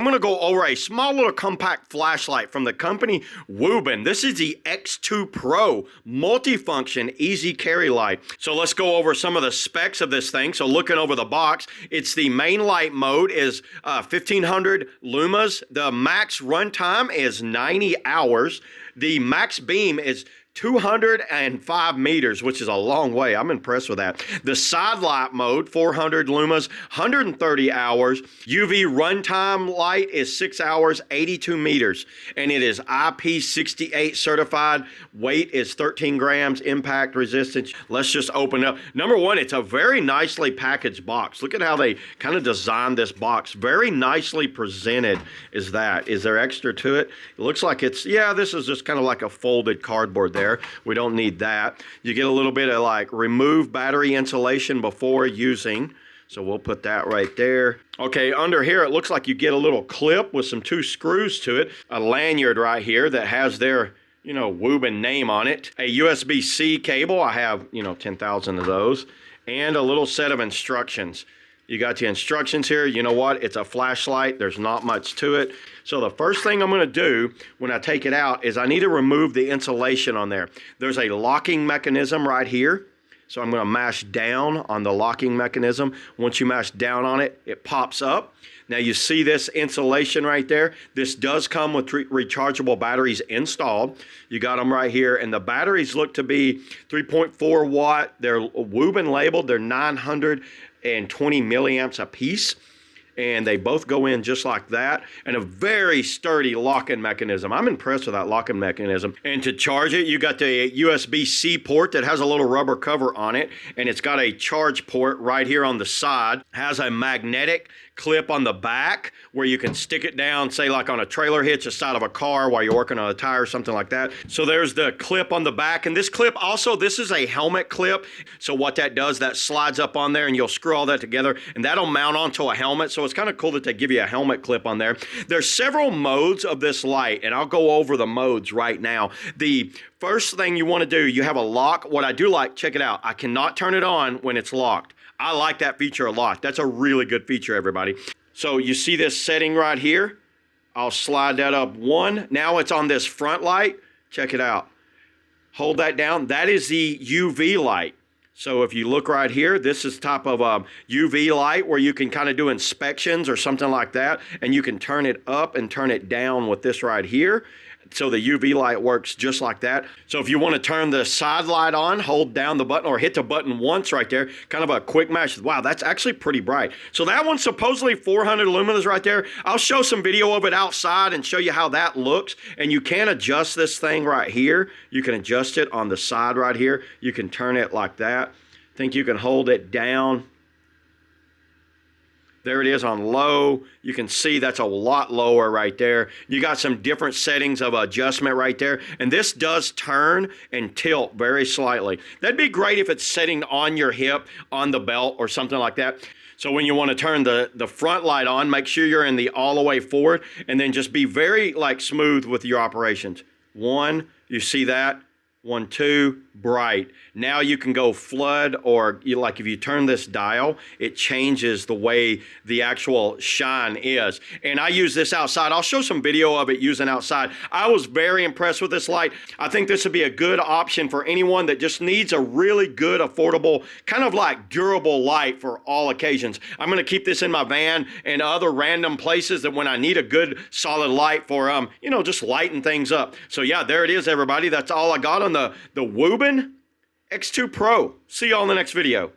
I'm going to go over a small little compact flashlight from the company WUBEN. This is the X2 Pro multifunction easy carry light. So let's go over some of the specs of this thing. So looking over the box, it's the main light mode is 1500 lumens. The max runtime is 90 hours. The max beam is 205 meters, which is a long way. I'm impressed with that. The side light mode, 400 lumens, 130 hours. UV runtime light is 6 hours, 82 meters. And it is IP68 certified. Weight is 13 grams, impact resistance. Let's just open up. Number one, it's a very nicely packaged box. Look at how they kind of designed this box. Very nicely presented is that. Is there extra to it? It looks like it's, yeah, this is just kind of like a folded cardboard there. We don't need that. You get a little bit of like remove battery insulation before using. So we'll put that right there. Okay, under here, it looks like you get a little clip with some 2 screws to it. A lanyard right here that has their, you know, WUBEN name on it. A USB-C cable. I have, 10,000 of those. And a little set of instructions. You got your instructions here. You know what? It's a flashlight. There's not much to it. So the first thing I'm going to do when I take it out is I need to remove the insulation on there. There's a locking mechanism right here. So I'm going to mash down on the locking mechanism. Once you mash down on it, it pops up. Now you see this insulation right there. This does come with rechargeable batteries installed. You got them right here. And the batteries look to be 3.4 watt. They're WUBEN labeled. They're 920 milliamps a piece. And they both go in just like that, and a very sturdy locking mechanism. I'm impressed with that locking mechanism. And to charge it, you got the USB-C port that has a little rubber cover on it, and it's got a charge port right here on the side. Has a magnetic clip on the back where you can stick it down, say like on a trailer hitch, the side of a car while you're working on a tire, something like that. So there's the clip on the back, and this clip also, this is a helmet clip. So what that does, that slides up on there and you'll screw all that together and that'll mount onto a helmet. So it's kind of cool that they give you a helmet clip on there. There's several modes of this light, and I'll go over the modes right now. The first thing you want to do, you have a lock. What I do like, check it out, I cannot turn it on when it's locked. I like that feature a lot. That's a really good feature, everybody. So you see this setting right here? I'll slide that up 1. Now it's on this front light. Check it out. Hold that down. That is the UV light. So if you look right here, this is type of UV light where you can kind of do inspections or something like that. And you can turn it up and turn it down with this right here. So the UV light works just like that. So if you want to turn the side light on, hold down the button or hit the button once right there. Kind of a quick mash. Wow, that's actually pretty bright. So that one's supposedly 400 lumens right there. I'll show some video of it outside and show you how that looks. And you can adjust this thing right here. You can adjust it on the side right here. You can turn it like that. I think you can hold it down. There it is on low. You can see that's a lot lower right there. You got some different settings of adjustment right there. And this does turn and tilt very slightly. That'd be great if it's setting on your hip, on the belt or something like that. So when you want to turn the front light on, make sure you're in the all the way forward and then just be very like smooth with your operations. 1, you see that? 1, 2, bright. Now you can go flood, or like if you turn this dial, it changes the way the actual shine is. And I use this outside. I'll show some video of it using outside. I was very impressed with this light. I think this would be a good option for anyone that just needs a really good, affordable, kind of like durable light for all occasions. I'm going to keep this in my van and other random places that when I need a good solid light for, just lighting things up. So yeah, there it is, everybody. That's all I got on the WUBEN X2 Pro. See y'all in the next video.